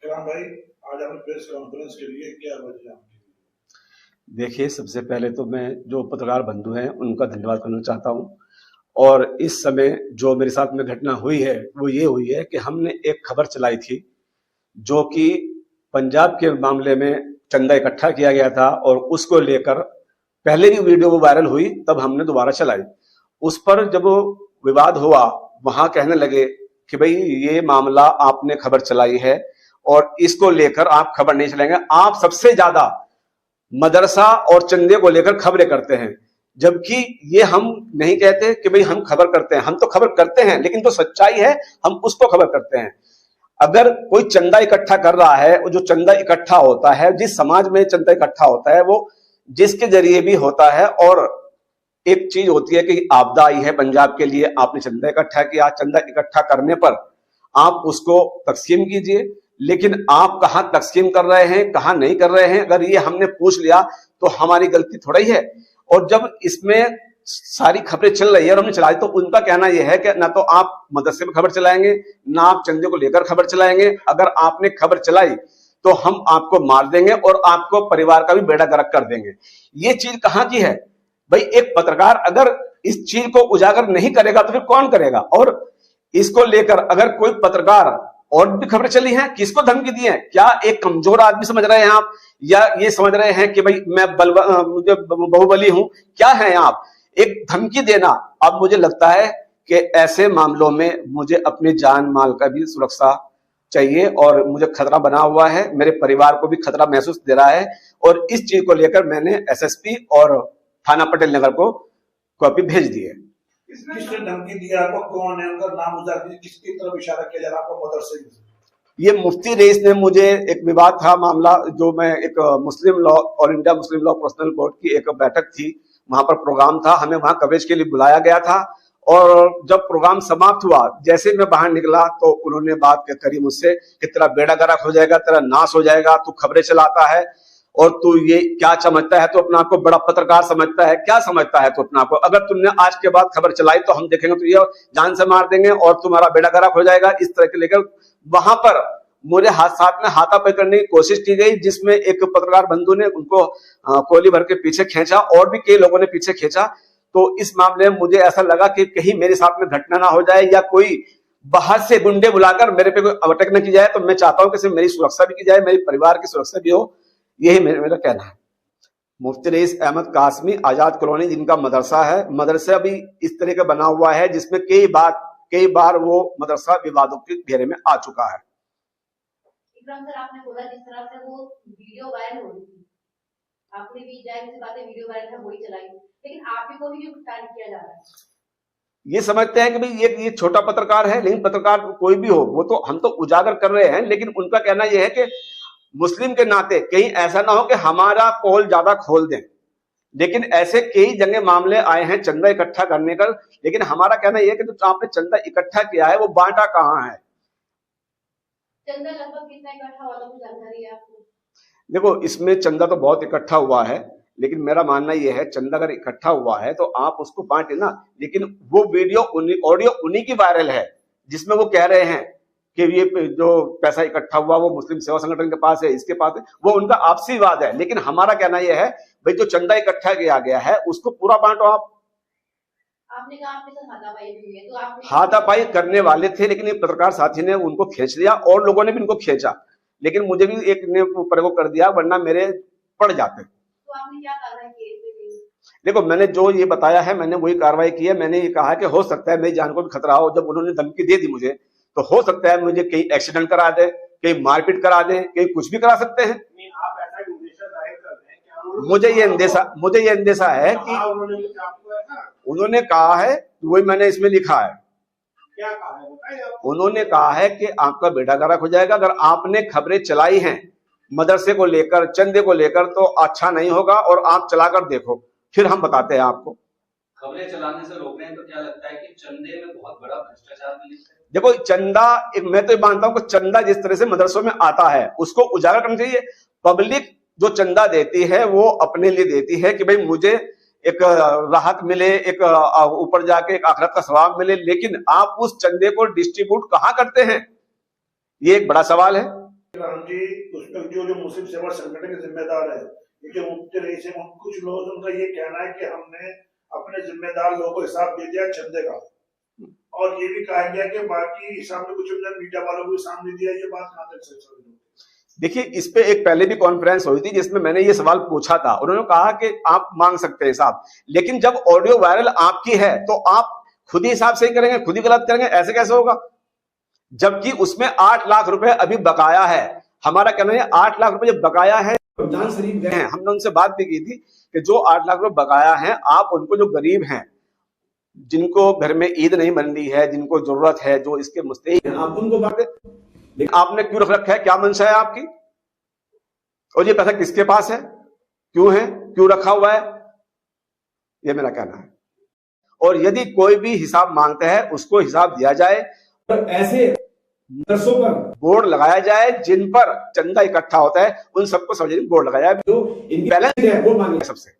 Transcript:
इकराम भाई, आज आपने प्रेस कॉन्फ्रेंस के लिए क्या वजह आपकी? देखिए, सबसे पहले तो मैं जो पत्रकार बंधु हैं उनका धन्यवाद करना चाहता हूं। और इस समय जो मेरे साथ में घटना हुई है वो ये हुई है कि हमने एक खबर चलाई थी जो कि पंजाब के मामले में चंदा इकट्ठा किया गया था, और उसको लेकर पहले भी वीडियो वो वायरल हुई, तब हमने दोबारा चलाई। उस पर जब वो विवाद हुआ, वहां कहने लगे कि भाई ये मामला आपने खबर चलाई है और इसको लेकर आप खबर नहीं चलाएंगे। आप सबसे ज्यादा मदरसा और चंदे को लेकर खबरें करते हैं, जबकि ये हम नहीं कहते कि भाई हम खबर करते हैं। हम तो खबर करते हैं, लेकिन जो सच्चाई है हम उसको खबर करते हैं। अगर कोई चंदा इकट्ठा कर रहा है, जो चंदा इकट्ठा होता है, जिस समाज में चंदा इकट्ठा होता है वो जिसके जरिए भी होता है, और एक चीज होती है कि आपदा आई है पंजाब के लिए, आपने चंदा इकट्ठा किया, चंदा इकट्ठा करने पर आप उसको तकसीम कीजिए, लेकिन आप कहां तकसीम कर रहे हैं कहां नहीं कर रहे हैं, अगर ये हमने पूछ लिया तो हमारी गलती थोड़ा ही है। और जब इसमें सारी खबरें चल रही है और हमने चलाई, तो उनका कहना यह है कि ना तो आप मदरसे में खबर चलाएंगे, ना आप चंदे को लेकर खबर चलाएंगे। अगर आपने खबर चलाई तो हम आपको मार देंगे और आपको परिवार का भी बेड़ा गर्क कर देंगे। ये चीज कहां की है भाई? एक पत्रकार अगर इस चीज को उजागर नहीं करेगा तो फिर कौन करेगा? और इसको लेकर अगर कोई पत्रकार, और भी खबरें चली हैं, किसको धमकी दी है? क्या एक कमजोर आदमी समझ रहे हैं आप, या ये समझ रहे हैं कि भाई मैं मुझे बाहुबली हूं? क्या है आप? एक धमकी देना। अब मुझे लगता है कि ऐसे मामलों में मुझे अपनी जान माल का भी सुरक्षा चाहिए, और मुझे खतरा बना हुआ है, मेरे परिवार को भी खतरा महसूस दे रहा है। और इस चीज को लेकर मैंने एसएसपी और थाना पटेल नगर को कॉपी भेज दी है। किसने धमकी दिया आपको? कौन है? उनका नाम उजागर कीजिए, किसकी तरफ इशारा किया जा रहा है आपको मदरसे में? ये मुफ्ती रईस ने मुझे, एक विवाद था मामला, जो मैं एक मुस्लिम लॉ और India Muslim law personal court की एक बैठक थी, वहां पर प्रोग्राम था, हमें वहां कवरेज के लिए बुलाया गया था। और जब प्रोग्राम समाप्त हुआ, जैसे मैं बाहर निकला तो उन्होंने बात करी मुझसे कि तेरा बेड़ा गर्क हो जाएगा, तेरा नाश हो जाएगा, तू खबरें चलाता है और तू ये क्या समझता है, तो अपने आप को बड़ा पत्रकार समझता है, क्या समझता है तो अपने आप को? अगर तुमने आज के बाद खबर चलाई तो हम देखेंगे तो ये जान से मार देंगे और तुम्हारा बेड़ा गर्क हो जाएगा। इस तरह के लेकर वहां पर मुझे साथ में हाथापाई करने की कोशिश की गई, जिसमें एक पत्रकार बंधु ने उनको कोली भर के पीछे खींचा, और भी कई लोगों ने पीछे खींचा। तो इस मामले में मुझे ऐसा लगा कि कहीं मेरे साथ में घटना ना हो जाए, या कोई बाहर से गुंडे बुलाकर मेरे पे कोई अटैक न की जाए। तो मैं चाहता हूं कि सिर्फ मेरी सुरक्षा भी की जाए, मेरे परिवार की सुरक्षा भी हो, यही मेरा कहना है। मुफ्ती रईस अहमद कासमी, आजाद कॉलोनी, जिनका मदरसा है, मदरसा भी इस तरह का बना हुआ है जिसमें कई बार वो मदरसा विवादों के घेरे में आ चुका है। सर, आपने बोला जिस तरह से वो वीडियो वायरल हो रही थी, आपने भी जाहिर सी बात है वीडियो वायरल है वही चलाई, लेकिन आप ही को भी गिरफ्तार किया जा रहा है। ये समझते हैं कि भाई ये छोटा पत्रकार है, लेकिन पत्रकार कोई भी हो, वो तो हम तो उजागर कर रहे हैं। लेकिन उनका कहना यह है कि मुस्लिम के नाते कहीं ऐसा ना हो कि हमारा पोल ज्यादा खोल दें। लेकिन ऐसे कई जगह मामले आए हैं चंदा इकट्ठा करने का, लेकिन हमारा कहना यह है कि जो आपने चंदा इकट्ठा किया है वो बांटा कहां है? चंदा लगभग कितना इकट्ठा हुआ था, कुछ जानकारी है आपको? देखो, इसमें चंदा तो बहुत इकट्ठा हुआ है, लेकिन मेरा मानना यह है चंदा अगर इकट्ठा हुआ है तो आप उसको बांटे ना। लेकिन वो वीडियो ऑडियो उन्हीं की वायरल है जिसमें वो कह रहे हैं कि ये जो पैसा इकट्ठा हुआ वो मुस्लिम सेवा संगठन के पास है, इसके पास है, वो उनका आपसी विवाद है। लेकिन हमारा कहना यह है भाई जो चंदा इकट्ठा किया गया है उसको पूरा बांटो आप। आपने कहा आपके साथ हाथापाई भी हुई है, तो आपने हाथापाई करने वाले थे, लेकिन एक पत्रकार साथी ने उनको खींच लिया और लोगों ने भी उनको खींचा, लेकिन मुझे भी एक ने ऊपर को कर दिया, वरना मेरे पड़ जाते। तो आपने क्या कार्रवाई की? देखो, मैंने जो ये बताया है मैंने वही कार्रवाई की है। मैंने ये कहा कि हो सकता है मेरी जान को भी खतरा हो। जब उन्होंने धमकी दे दी मुझे, तो हो सकता है मुझे कहीं एक्सीडेंट करा दे, कहीं मारपीट करा दे, कहीं कुछ भी करा सकते हैं। आप ऐसा इंदेशा जाहिर करते हैं कि मुझे ये अंदेशा है कि उन्होंने कहा है, वही मैंने इसमें लिखा है। क्या कहा है बताइए? उन्होंने कहा है कि आपका बेड़ा गर्क हो जाएगा अगर आपने खबरें चलाई हैं मदरसे को लेकर, चंदे को लेकर, तो अच्छा नहीं होगा, और आप चलाकर देखो, फिर हम बताते हैं आपको। खबरें चलाने से रोक रहे हैं, तो क्या लगता है कि चंदे में बहुत बड़ा भ्रष्टाचार भी है? देखो, चंदा, मैं तो मानता हूं कि चंदा जिस तरह से मदरसों में आता है उसको उजागर करना चाहिए। पब्लिक जो चंदा देती है वो अपने लिए देती है कि भाई मुझे एक राहत मिले, एक ऊपर जाके एक आखिरत का सवाब मिले, लेकिन आप उस चंदे को डिस्ट्रीब्यूट कहां करते हैं, ये एक बड़ा सवाल है। जी उसमें जो मुस्लिम सेवा संगठन के जिम्मेदार है, जो मुफ्ती रईस है, कुछ लोग उनका ये कहना है कि हमने अपने जिम्मेदार लोगों को हिसाब दे दिया चंदे का, और ये भी कहा गया कि बाकी हिसाब में कुछ मीडिया वालों को सामने दिया। ये बात कहां तक सच है? देखिए, इस पे एक पहले भी कॉन्फ्रेंस हुई थी जिसमें मैंने ये सवाल पूछा था। उन्होंने कहा कि आप मांग सकते हैं हिसाब, लेकिन जब ऑडियो वायरल आपकी है तो आप खुद ही हिसाब सही करेंगे, खुद ही गलत करेंगे, ऐसे कैसे होगा? जबकि उसमें 8 लाख रुपए अभी बकाया है। हमारा कहना है 8 लाख रुपए जब बकाया है, रमजान शरीफ गए हैं, हमने उनसे बात भी की थी कि जो 8 लाख रुपए बकाया है, आप उनको, जो गरीब हैं, जिनको घर में ईद नहीं बन रही है, जिनको जरूरत है, जो इसके मुस्तहिक हैं, आप उनको बांट दें। लेकिन आपने क्यों रख रखा है? क्या मंशा है आपकी? और ये पैसा किसके पास है, क्यों है, क्यों रखा हुआ है? ये मेरा कहना है। और यदि कोई भी हिसाब मांगता है उसको हिसाब दिया जाए, और ऐसे मदरसों पर बोर्ड लगाया जाए जिन पर चंदा इकट्ठा होता है, उन सबको सार्वजनिक बोर्ड लगाया जाए, जो इनबैलेंस है वो मांगे सबसे।